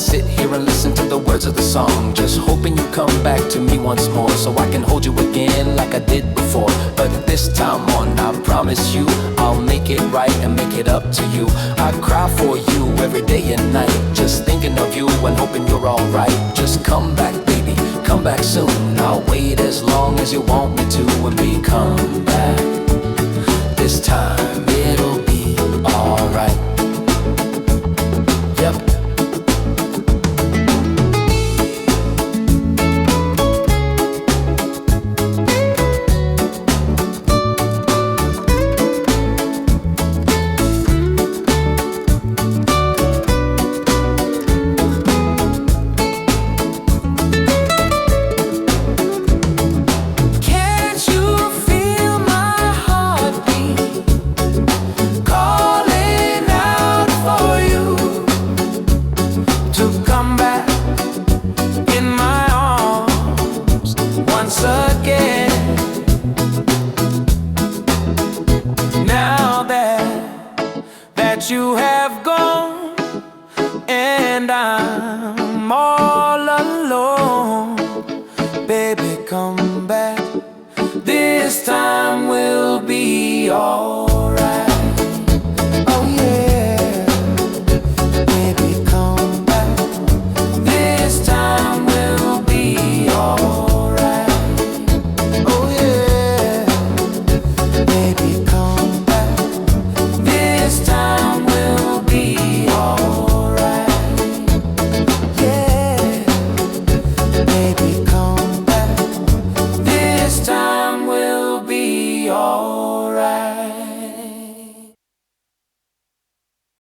sit here and listen to the words of the song, just hoping you come back to me once more, so I can hold you again like I did before. But this time on, I promise you, I'll make it right and make it up to you. I cry for you every day and night, just thinking of you and hoping you're alright. Just come back, baby, come back soon. I'll wait as long as you want me to. When we come back, this time it'll be alright. Yep. You